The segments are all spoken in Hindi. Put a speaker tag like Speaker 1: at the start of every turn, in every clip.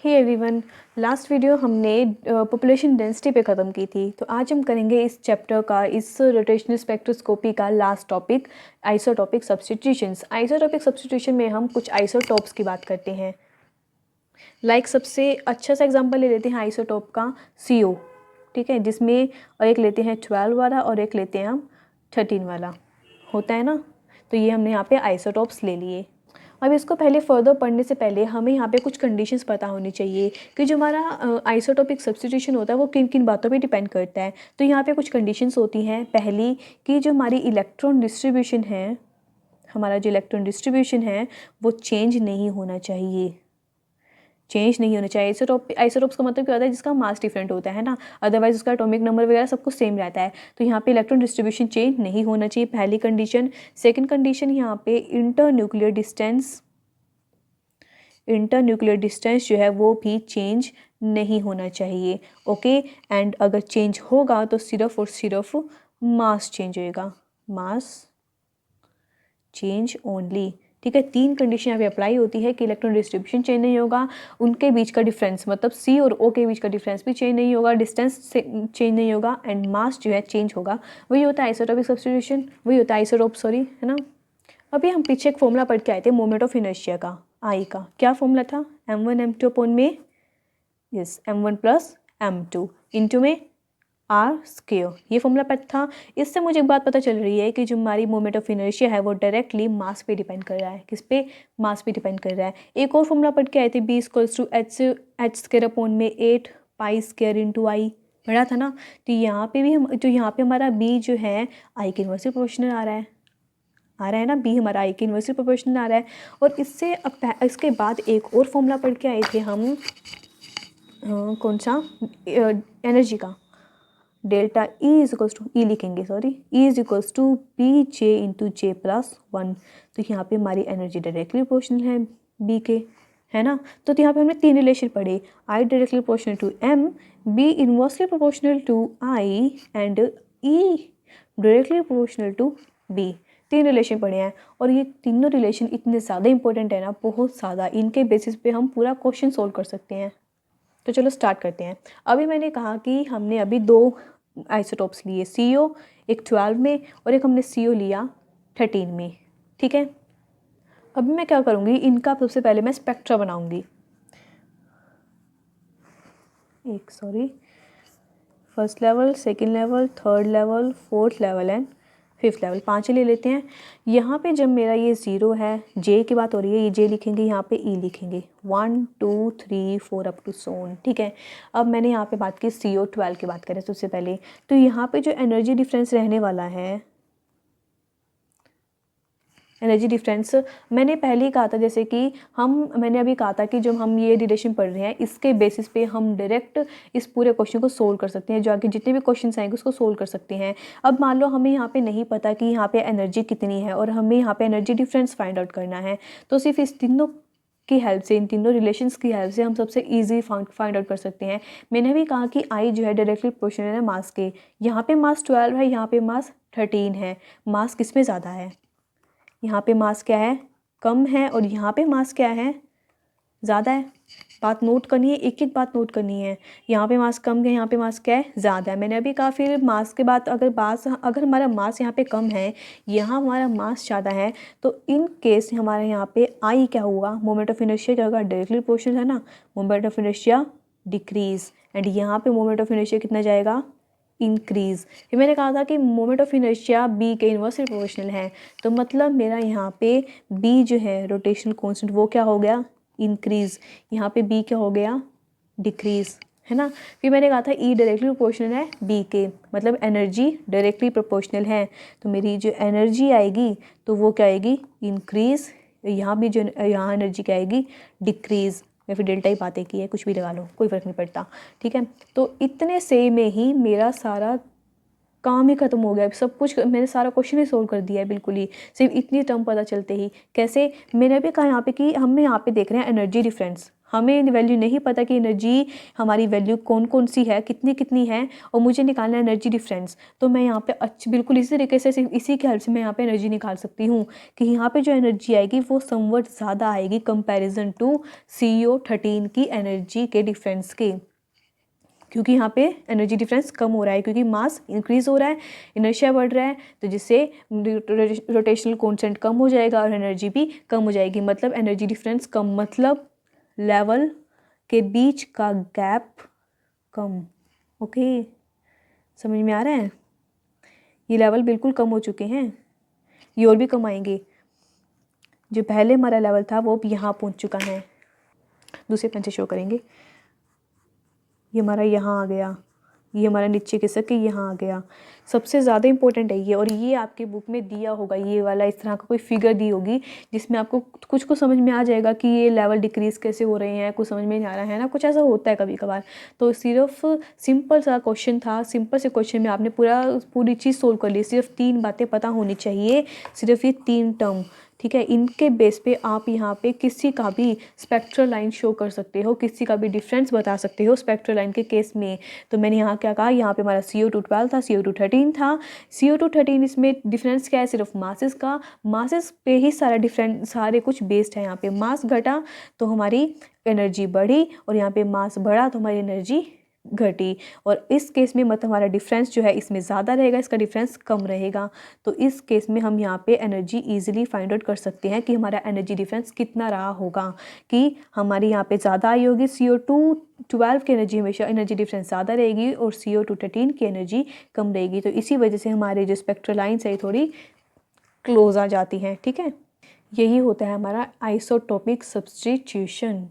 Speaker 1: हे एवरीवन, लास्ट वीडियो हमने पॉपुलेशन डेंसिटी पे ख़त्म की थी। तो आज हम करेंगे इस चैप्टर का, इस रोटेशनल स्पेक्ट्रोस्कोपी का last topic, isotopic substitutions. Isotopic substitution में हम कुछ आइसोटॉप्स की बात करते हैं। सबसे अच्छा सा एग्जांपल ले लेते हैं आइसोटॉप का, CO, ठीक है, जिसमें और एक लेते हैं 12 वाला और एक लेते हैं हम 13 वाला, होता है ना। तो ये हमने यहाँ पे आइसोटॉप्स ले लिए। अब इसको पहले फर्दर पढ़ने से पहले हमें यहाँ पे कुछ कंडीशंस पता होनी चाहिए कि जो हमारा आइसोटॉपिक सब्स्टिट्यूशन होता है वो किन किन बातों पे डिपेंड करता है। तो यहाँ पे कुछ कंडीशंस होती हैं। पहली कि जो हमारी इलेक्ट्रॉन डिस्ट्रीब्यूशन है, हमारा जो इलेक्ट्रॉन डिस्ट्रीब्यूशन है वो चेंज नहीं होना चाहिए। आइसोटॉप्स का मतलब क्या होता है, जिसका मास डिफरेंट होता है ना, अदरवाइज उसका एटॉमिक नंबर वगैरह सब कुछ सेम रहता है। तो यहाँ पे इलेक्ट्रॉन डिस्ट्रीब्यूशन चेंज नहीं होना चाहिए, पहली कंडीशन। सेकंड कंडीशन यहाँ पे इंटरन्यूक्लियर डिस्टेंस जो है वो भी चेंज नहीं होना चाहिए। ओके, एंड अगर चेंज होगा तो सिर्फ और सिर्फ मास चेंज होएगा, मास चेंज ओनली। ठीक है, तीन कंडीशन यहाँ पे अप्लाई होती है कि इलेक्ट्रॉन डिस्ट्रीब्यूशन चेंज नहीं होगा, उनके बीच का डिफरेंस मतलब C और O के बीच का डिफरेंस भी चेंज नहीं होगा, डिस्टेंस चेंज नहीं होगा, एंड मास जो है चेंज होगा। वही होता है आइसोटॉपिक सब्स्टिट्यूशन, वही होता है आइसोटॉप, सॉरी, है ना। अभी हम पीछे एक फॉर्मूला पढ़ के आए थे मोमेंट ऑफ इनर्शिया का, आई का। क्या फॉर्मूला था? m1 m2 अपॉन में, yes, m1 plus m2 into में आर स्क्वायर, ये फॉर्मूला पता था। इससे मुझे एक बात पता चल रही है कि जो हमारी मोमेंट ऑफ इनर्शिया है वो डायरेक्टली मास पे डिपेंड कर रहा है। किस पे? मास पे डिपेंड कर रहा है। एक और फॉर्मूला पढ़ के आए थे, B=h स्क्वायर अपॉन में 8 पाई स्क्वायर इंटू आई, पढ़ा था ना। तो यहाँ पे भी हम, जो यहाँ पे हमारा B जो है आई के इन्वर्सली प्रोपोर्शनल आ रहा है ना, B हमारा आई के इन्वर्सली प्रोपोर्शनल आ रहा है। और इससे इसके बाद एक और फॉर्मूला पढ़ के आए थे हम, कौन सा, एनर्जी का, delta E is equals to, E लिखेंगे, sorry, E is equals to B J into J plus 1। तो यहाँ पे हमारी एनर्जी डायरेक्टली प्रोपोर्शनल है B के, है ना। तो यहाँ पे हमने तीन रिलेशन पढ़े, I directly proportional to M, B inversely proportional to I and E directly proportional to B। तीन रिलेशन पढ़े हैं और ये तीनों रिलेशन इतने ज़्यादा इंपॉर्टेंट है ना, बहुत ज़्यादा। इनके बेसिस पे हम पूरा क्वेश्चन सोल्व कर सकते हैं। तो चलो स्टार्ट करते हैं। अभी मैंने कहा कि हमने अभी दो आइसोटॉप्स लिए, CO एक 12 में और एक हमने CO लिया 13 में, ठीक है। अभी मैं क्या करूँगी, इनका सबसे पहले मैं स्पेक्ट्रा बनाऊँगी। First level, second level, third level, fourth level and fifth level, 5 ही ले लेते हैं। यहाँ पे जब मेरा ये 0 है, J की बात हो रही है, ये J लिखेंगे, यहाँ पे E लिखेंगे, 1 2 3 4 अप टू सोन, ठीक है। अब मैंने यहाँ पे बात की CO 12 की बात करें सबसे पहले, तो यहाँ पे जो एनर्जी डिफरेंस रहने वाला है, एनर्जी डिफरेंस मैंने पहले ही कहा था, जैसे कि मैंने अभी कहा था कि जब हम ये रिलेशन पढ़ रहे हैं इसके बेसिस पे हम डायरेक्ट इस पूरे क्वेश्चन को सोल्व कर सकते हैं, जो आगे जितने भी क्वेश्चन आएंगे उसको सोल्व कर सकते हैं। अब मान लो हमें यहाँ पे नहीं पता कि यहाँ पे एनर्जी कितनी है और हमें यहाँ पे एनर्जी डिफरेंस फाइंड आउट करना है, तो सिर्फ इस तीनों की हेल्प से, इन तीनों रिलेशंस की हेल्प से हम सबसे इजी फाइंड आउट कर सकते हैं। मैंने भी कहा कि आई जो है डायरेक्टली प्रोपोर्शनल है मास के। यहाँ पे मास 12 है, यहाँ पे मास 13 है। मास किस में ज़्यादा है? यहाँ पे मास क्या है? कम है, और यहाँ पे मास क्या है? ज़्यादा है। बात नोट करनी है, एक एक बात नोट करनी है। यहाँ पे मास कम है, यहाँ पे मास क्या है? ज़्यादा है। मैंने अभी कहा फिर मास के बाद अगर हमारा मास यहाँ पे कम है, यहाँ हमारा मास ज़्यादा है, तो इन केस हमारे यहाँ पे आई क्या होगा, मोमेंट ऑफ इनर्शिया क्या होगा, डायरेक्टली प्रोपोर्शनल है ना, moment of inertia decrease, and यहाँ पे मोमेंट ऑफ इनर्शिया कितना जाएगा, इंक्रीज। फिर मैंने कहा था कि मोमेंट ऑफ इनर्शिया B के इन्वर्सली प्रोपोर्शनल है, तो मतलब मेरा यहाँ पे B जो है रोटेशनल कांस्टेंट वो क्या हो गया, इंक्रीज। यहाँ पे B क्या हो गया, डिक्रीज, है ना। फिर मैंने कहा था E डायरेक्टली प्रोपोर्शनल है B के, मतलब एनर्जी डायरेक्टली प्रोपोर्शनल है, तो मेरी जो एनर्जी आएगी तो वो क्या आएगी, इंक्रीज। यहाँ भी जो यहाँ एनर्जी क्या आएगी, डिक्रीज, या फिर डेल्टा ही बातें की है, कुछ भी लगा लो, कोई फ़र्क नहीं पड़ता, ठीक है। तो इतने से में ही मेरा सारा काम ही खत्म हो गया, सब कुछ मैंने सारा क्वेश्चन ही सोल्व कर दिया है बिल्कुल ही, सिर्फ इतनी टर्म पता चलते ही। कैसे? मैंने भी कहा यहाँ पे कि हम यहाँ पे देख रहे हैं एनर्जी डिफरेंस, हमें वैल्यू नहीं पता कि एनर्जी हमारी वैल्यू कौन कौन सी है, कितनी कितनी है, और मुझे निकालना है एनर्जी डिफरेंस। तो मैं यहाँ पे बिल्कुल इसी तरीके से इसी के हेल्प से मैं यहाँ पे एनर्जी निकाल सकती हूँ कि यहाँ पे जो एनर्जी आएगी वो समवट ज़्यादा आएगी कंपैरिजन टू CO13 की एनर्जी के डिफरेंस के, क्योंकि यहाँ पे एनर्जी डिफरेंस कम हो रहा है, क्योंकि मास इंक्रीज हो रहा है, इनर्शिया बढ़ रहा है, तो जिससे रोटेशनल कांस्टेंट कम हो जाएगा और एनर्जी भी कम हो जाएगी। मतलब एनर्जी डिफरेंस कम, मतलब लेवल के बीच का गैप कम। ओके, समझ में आ रहा है? ये लेवल बिल्कुल कम हो चुके हैं, ये और भी कम आएंगे। जो पहले हमारा लेवल था वो अब यहाँ पहुँच चुका है। दूसरे पेन से शो करेंगे। ये हमारा यहाँ आ गया, ये हमारा नीचे खिसक के यहाँ आ गया। सबसे ज़्यादा इंपॉर्टेंट है ये, और ये आपके बुक में दिया होगा, ये वाला इस तरह का कोई फिगर दी होगी जिसमें आपको कुछ को समझ में आ जाएगा कि ये लेवल डिक्रीज़ कैसे हो रहे हैं, कुछ समझ में नहीं आ रहा है ना, कुछ ऐसा होता है कभी कभार। तो सिर्फ सिंपल सा क्वेश्चन था, सिंपल से क्वेश्चन में आपने पूरी चीज़ सोल्व कर ली। सिर्फ 3 बातें पता होनी चाहिए, सिर्फ ये 3 टर्म, ठीक है। इनके बेस पे आप यहाँ पे किसी का भी स्पेक्ट्रल लाइन शो कर सकते हो, किसी का भी डिफरेंस बता सकते हो स्पेक्ट्रल लाइन के केस में। तो मैंने यहाँ क्या कहा, यहाँ पे हमारा CO2 12 था, CO2 13 था। CO2 13 इसमें डिफरेंस क्या है, सिर्फ मासेस का, मासेस पे ही सारा डिफरेंस, सारे कुछ बेस्ड है। यहाँ पे मास घटा तो हमारी एनर्जी बढ़ी, और यहाँ पे मास बढ़ा तो हमारी एनर्जी घटी। और इस केस में मतलब हमारा डिफरेंस जो है इसमें ज़्यादा रहेगा, इसका डिफरेंस कम रहेगा। तो इस केस में हम यहाँ पे एनर्जी इजीली फाइंड आउट कर सकते हैं कि हमारा एनर्जी डिफरेंस कितना रहा होगा, कि हमारी यहाँ पे ज़्यादा आई होगी, CO2 12 की एनर्जी हमेशा एनर्जी डिफरेंस ज़्यादा रहेगी, और CO2 13 की एनर्जी कम रहेगी। तो इसी वजह से हमारे जो स्पेक्ट्रल लाइन्स है थोड़ी क्लोज आ जाती हैं, ठीक है। यही होता है हमारा आइसोटोपिक सब्स्टिट्यूशन।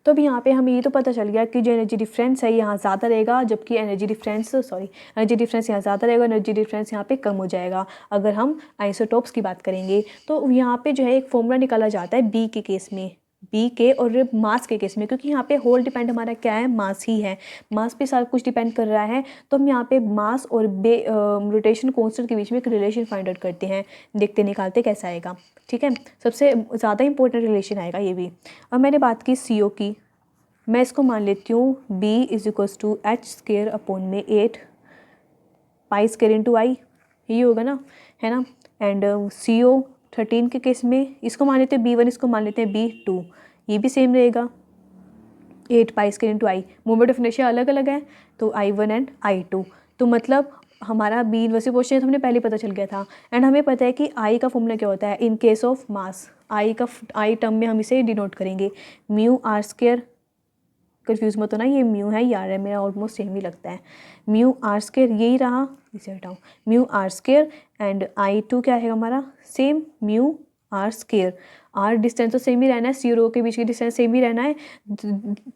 Speaker 1: तो अब यहाँ पे हमें ये तो पता चल गया कि जो एनर्जी डिफरेंस है यहाँ ज़्यादा रहेगा, जबकि एनर्जी डिफरेंस यहाँ ज़्यादा रहेगा, एनर्जी डिफरेंस यहाँ पे कम हो जाएगा अगर हम आइसोटोप्स की बात करेंगे। तो यहाँ पे जो है एक फॉर्मूला निकाला जाता है बी के केस में, बी के और मास के केस में, क्योंकि यहाँ पे होल डिपेंड हमारा क्या है, मास ही है, मास पे सारा कुछ डिपेंड कर रहा है। तो हम यहाँ पे मास और रोटेशन कांस्टेंट के बीच में एक रिलेशन फाइंड आउट करते हैं, देखते निकालते कैसा आएगा, ठीक है। सबसे ज़्यादा इंपॉर्टेंट रिलेशन आएगा ये भी। अब मैंने बात की CO की, मैं इसको मान लेती हूँ B = h² अपॉन में 8 π² × I, यही होगा ना, है ना। एंड CO 13 के केस में इसको मान लेते हैं B1, इसको मान लेते हैं B2, ये भी सेम रहेगा 8 π² × I। मोमेंट ऑफ इनर्शिया अलग अलग है, तो I1 एंड I2। तो मतलब हमारा B इनवर्सली पोर्शन है तो हमने पहले पता चल गया था। एंड हमें पता है कि I का फॉर्मूला क्या होता है in case of mass, I term में हम इसे डिनोट करेंगे μr²। कंफ्यूज मत होना, ये म्यू है, यार है, मेरा ऑलमोस्ट सेम ही लगता है। μr², यही रहा, इसे हटाऊँ, μr²। एंड I2 क्या है हमारा, सेम μr²। r डिस्टेंस तो सेम ही रहना है, CO के बीच की डिस्टेंस सेम ही रहना है,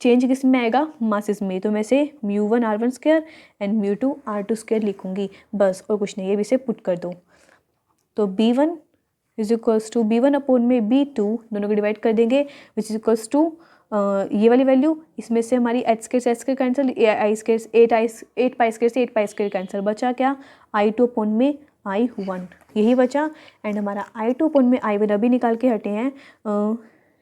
Speaker 1: चेंज किस में आएगा, मासेस में। तो मैं इसे μ1 r1² एंड μ2 r2² लिखूँगी, बस, और कुछ नहीं है, इसे पुट कर दो। तो B1 = B1 अपॉन में B2, दोनों को डिवाइड कर देंगे, विच इक्वल्स टू ये वाली वैल्यू, इसमें से हमारी h² कैंसिल, 8 π² से 8 π² कैंसिल, बचा क्या, I2 अपॉन में I1, यही बचा। एंड हमारा I2 अपॉन में I1 अभी निकाल के हटे हैं,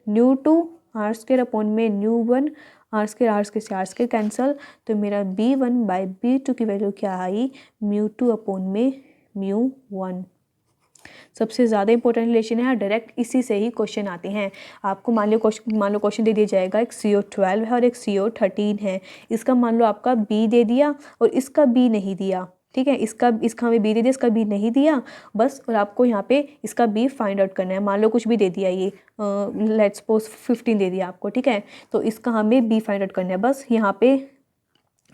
Speaker 1: μ2 r² अपॉन में μ1 r² से r² कैंसिल, तो मेरा B1/B2 की वैल्यू क्या आई, μ2 अपॉन में μ1। सबसे ज़्यादा इंपॉर्टेंट रिलेशन है, डायरेक्ट इसी से ही क्वेश्चन आते हैं। आपको मान लो क्वेश्चन दे दिया जाएगा, एक CO12 है और एक CO13 है, इसका मान लो आपका B दे दिया और इसका B नहीं दिया, ठीक है, इसका हमें B दे दिया, इसका B नहीं दिया, बस। और आपको यहाँ पे इसका B फाइंड आउट करना है। मान लो कुछ भी दे दिया, ये लेट्स सपोज 15 दे दिया आपको, ठीक है, तो इसका हमें B फाइंड आउट करना है, बस। यहाँ पे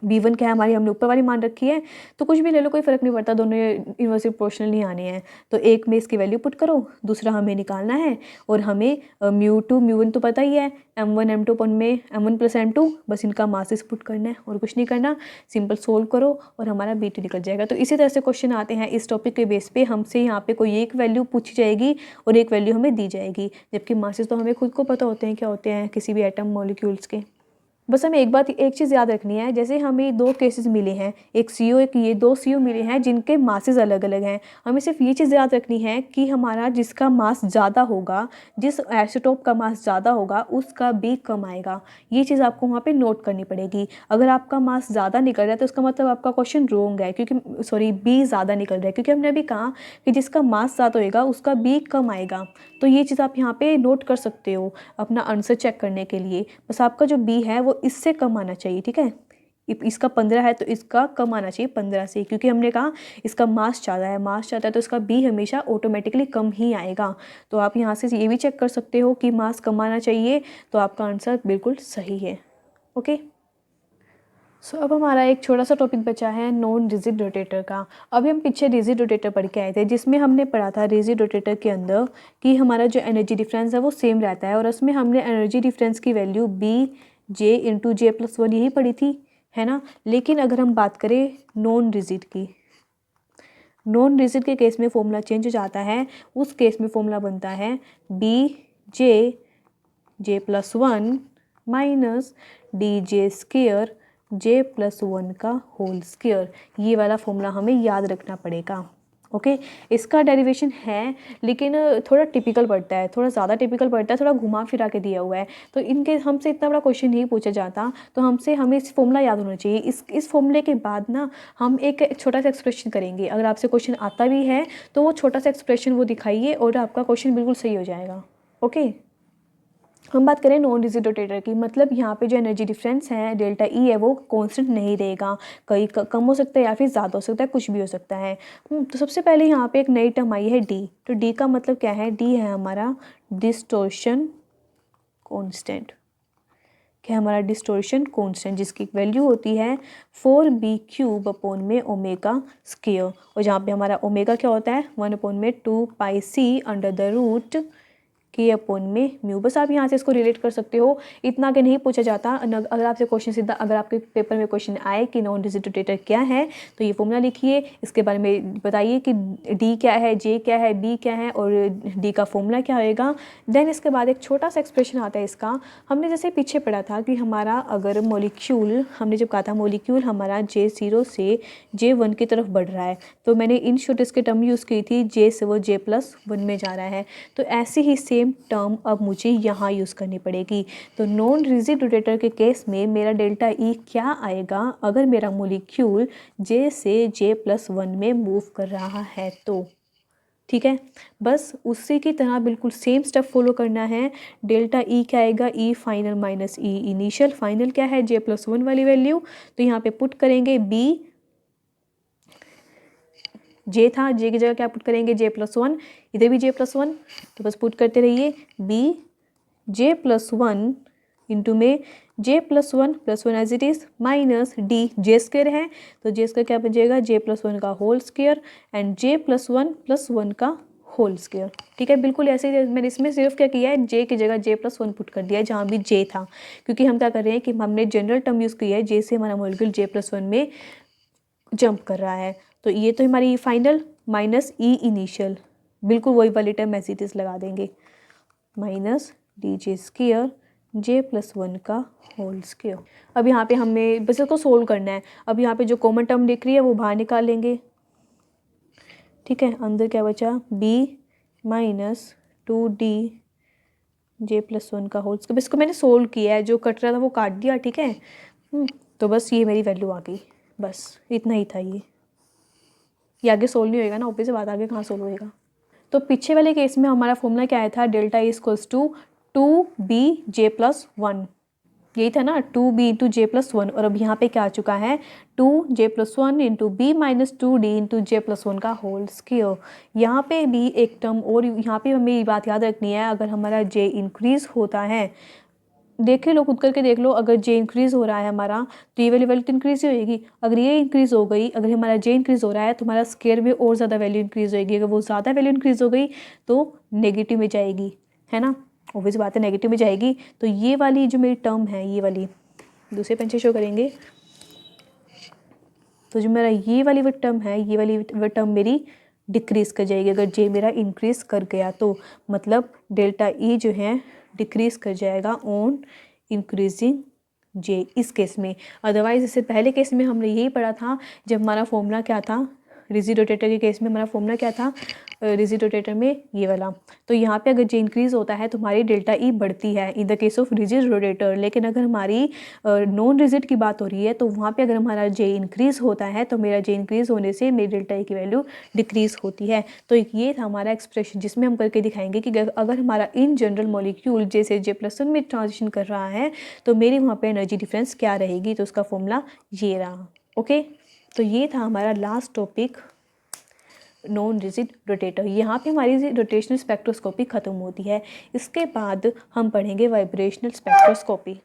Speaker 1: B1 क्या है हमारी, हमने ऊपर वाली मान रखी है, तो कुछ भी ले लो, कोई फ़र्क नहीं पड़ता, दोनों इनवर्सली प्रोपोर्शनल नहीं आने हैं। तो एक में इसकी वैल्यू पुट करो, दूसरा हमें निकालना है, और हमें μ2 μ1 तो पता ही है, m1 m2 अपन में m1 + m2, बस इनका मासेस पुट करना है और कुछ नहीं करना, सिंपल सोल्व करो और हमारा B2 निकल जाएगा। तो इसी तरह से क्वेश्चन आते हैं इस टॉपिक के बेस पे, हमसे यहाँ पे कोई एक वैल्यू पूछी जाएगी और एक वैल्यू हमें दी जाएगी, जबकि मासेस तो हमें खुद को पता होते हैं क्या होते हैं किसी भी एटम मॉलिक्यूल्स के। बस हमें एक चीज़ याद रखनी है, जैसे हमें दो केसेस मिले हैं, एक CO एक ये, दो CO मिले हैं जिनके मासेस अलग अलग हैं। हमें सिर्फ ये चीज़ याद रखनी है कि हमारा जिसका मास ज़्यादा होगा, जिस आइसोटोप का मास ज़्यादा होगा उसका B कम आएगा। ये चीज़ आपको वहाँ पे नोट करनी पड़ेगी। अगर आपका मास ज़्यादा निकल रहा है तो उसका मतलब आपका क्वेश्चन रोंग है, क्योंकि सॉरी B ज़्यादा निकल रहा है, क्योंकि हमने अभी कहा कि जिसका मास ज़्यादा होएगा उसका B कम आएगा। तो ये चीज़ आप यहाँ पे नोट कर सकते हो अपना आंसर चेक करने के लिए। बस आपका जो B है वो इससे कम आना चाहिए, ठीक है। इसका 15 है तो इसका कम आना चाहिए 15 से, क्योंकि हमने कहा इसका मास ज़्यादा है, मास ज़्यादा है तो इसका B हमेशा ऑटोमेटिकली कम ही आएगा। तो आप यहाँ से ये भी चेक कर सकते हो कि मास कम आना चाहिए, तो आपका आंसर बिल्कुल सही है। ओके, सो अब हमारा एक छोटा सा टॉपिक बचा है नॉन रिजिड रोटेटर का। अभी हम पीछे रिजिड रोटेटर पढ़ के आए थे, जिसमें हमने पढ़ा था रिजिड रोटेटर के अंदर कि हमारा जो एनर्जी डिफरेंस है वो सेम रहता है, और उसमें हमने एनर्जी डिफरेंस की वैल्यू BJ × J+1 यही पढ़ी थी, है ना। लेकिन अगर हम बात करें नॉन रिजिड की, नॉन रिजिड के केस में फॉर्मूला चेंज हो जाता है। उस केस में फॉर्मूला बनता है BJ+1 माइनस DJ² J+1 का होल स्क्वायर। ये वाला फॉर्मूला हमें याद रखना पड़ेगा। ओके, इसका डेरिवेशन है लेकिन थोड़ा टिपिकल पड़ता है, थोड़ा ज़्यादा टिपिकल पड़ता है, थोड़ा घुमा फिरा के दिया हुआ है। तो इनके हमसे इतना बड़ा क्वेश्चन नहीं पूछा जाता, तो हमें इस फॉर्मूला याद होना चाहिए। इस फॉर्मूले के बाद ना हम एक छोटा सा एक्सप्रेशन करेंगे। अगर आपसे क्वेश्चन आता भी है तो वो छोटा सा एक्सप्रेशन वो दिखाइए और आपका क्वेश्चन बिल्कुल सही हो जाएगा। ओके, हम बात करें नॉन रिजिड रोटेटर की, मतलब यहाँ पे जो एनर्जी डिफरेंस है डेल्टा E है वो कांस्टेंट नहीं रहेगा, कहीं कम हो सकता है या फिर ज़्यादा हो सकता है, कुछ भी हो सकता है। तो सबसे पहले यहाँ पे एक नई टर्म आई है D। तो D का मतलब क्या है? D है हमारा डिस्टोर्शन कांस्टेंट। क्या है हमारा? डिस्टोर्शन कांस्टेंट, जिसकी वैल्यू होती है 4B³ और जहाँ पे हमारा ओमेगा क्या होता है? 1/2πc K/μ। बस आप यहाँ से इसको रिलेट कर सकते हो, इतना आगे नहीं पूछा जाता। अगर आपसे क्वेश्चन सीधा, अगर आपके पेपर में क्वेश्चन आए कि नॉन रिजिड रोटेटर क्या है, तो ये फॉर्मूला लिखिए, इसके बारे में बताइए कि D क्या है, J क्या है, B क्या है और D का फॉर्मूला क्या होएगा। देन इसके बाद एक छोटा सा एक्सप्रेशन आता है इसका। हमने जैसे पीछे पढ़ा था कि हमारा अगर मॉलिक्यूल, हमने जब कहा था मॉलिक्यूल हमारा J0 से J1 की तरफ बढ़ रहा है, तो मैंने इन शॉर्टेज की टर्म यूज़ की थी, J से वो J+1 में जा रहा है। तो ऐसी ही सेम टर्म अब मुझे यहाँ यूज़ करनी पड़ेगी। तो नॉन रिजिड रोटेटर के केस में मेरा डेल्टा E क्या आएगा अगर मेरा मॉलिक्यूल J से J+1 में मूव कर रहा है तो, ठीक है। बस उसी की तरह बिल्कुल सेम स्टेप फॉलो करना है। डेल्टा E क्या आएगा? E final minus E initial. Final क्या है? J+1 वाली वैल्यू, तो यहाँ पे पुट करेंगे B, J था, J की जगह क्या पुट करेंगे? J+1, इधर भी J+1, तो बस पुट करते रहिए B J+1 इंटू में J+1 as it is minus D J² है, तो J² क्या बन जाएगा? J+1 का होल स्क्वायर एंड J+1 का होल स्क्वायर। ठीक है, बिल्कुल ऐसे ही मैंने इसमें सिर्फ क्या किया है, J की जगह J+1 पुट कर दिया है जहाँ भी J था, क्योंकि हम क्या कर रहे हैं कि हमने जनरल टर्म यूज़ किया है, J से हमारा मॉलिक्यूल J+1 में जंप कर रहा है। तो ये तो हमारी फाइनल माइनस E इनिशियल, बिल्कुल वही वाली टर्म एज इट इज़ लगा देंगे, माइनस DJ² J+1 का होल स्क्वायर। अब यहाँ पे हमें बस इसको सोल्व करना है। अब यहाँ पे जो कॉमन टर्म दिख रही है वो बाहर निकाल लेंगे, ठीक है। अंदर क्या बचा? B माइनस 2D J+1 का होल स्क्वायर। इसको मैंने सोल्व किया है, जो कट रहा था वो काट दिया, ठीक है। तो बस ये मेरी वैल्यू आ गई, बस इतना ही था। ये आगे सोल्व नहीं होएगा ना, ऑब्वियस बात, आगे कहाँ सोल्व होएगा। तो पीछे वाले केस में हमारा फॉर्मूला क्या आया था? Delta E equals to 2BJ+1, यही था ना, 2B × J+1। और अब यहाँ पे क्या आ चुका है? 2J+1 into B minus 2D into J+1 का होल स्क्वायर। यहाँ पे भी एक टर्म और, यहाँ पे हमें ये बात याद रखनी है, अगर हमारा J इंक्रीज होता है, देख लो खुद करके देख लो, अगर J इंक्रीज़ हो रहा है हमारा तो ये वाली वैल्यू तो इंक्रीज़ ही होएगी। अगर ये इंक्रीज़ हो गई, अगर हमारा J इंक्रीज़ हो रहा है तो हमारा स्क्वायर में और ज़्यादा वैल्यू इंक्रीज़ होएगी। अगर वो ज़्यादा वैल्यू इंक्रीज़ हो गई तो नेगेटिव में जाएगी, है ना, ऑब्वियस बात है, नेगेटिव में जाएगी। तो ये वाली जो मेरी टर्म है, ये वाली दूसरे पेन से शो करेंगे, तो जो मेरा ये वाली वो टर्म है, ये वाली वो टर्म मेरी डिक्रीज़ कर जाएगी अगर J मेरा इंक्रीज़ कर गया तो। मतलब डेल्टा E जो है डिक्रीज़ कर जाएगा ऑन इंक्रीजिंग जे इस केस में। अदरवाइज इससे पहले केस में हमने यही पढ़ा था जब हमारा फॉर्मूला क्या था, रिजिड रोटेटर के केस में हमारा फॉर्मूला क्या था, रिजिड रोटेटर में ये वाला। तो यहाँ पे अगर जे इंक्रीज़ होता है तो हमारी डेल्टा ई बढ़ती है in the case of rigid rotator. लेकिन अगर हमारी नॉन रिजिड की बात हो रही है तो वहाँ पे अगर हमारा जे इंक्रीज़ होता है तो मेरा जे इंक्रीज़ होने से मेरी डेल्टा ई की वैल्यू डिक्रीज़ होती है। तो ये था हमारा एक्सप्रेशन जिसमें हम करके दिखाएंगे कि अगर हमारा इन जनरल मॉलिक्यूल जैसे J+1 में ट्रांजिशन कर रहा है तो मेरी वहाँ पे एनर्जी डिफरेंस क्या रहेगी। तो उसका फॉर्मूला ये रहा। ओके, तो ये था हमारा last topic non rigid rotator. यहाँ पे हमारी रोटेशनल स्पेक्ट्रोस्कोपी ख़त्म होती है। इसके बाद हम पढ़ेंगे वाइब्रेशनल स्पेक्ट्रोस्कोपी।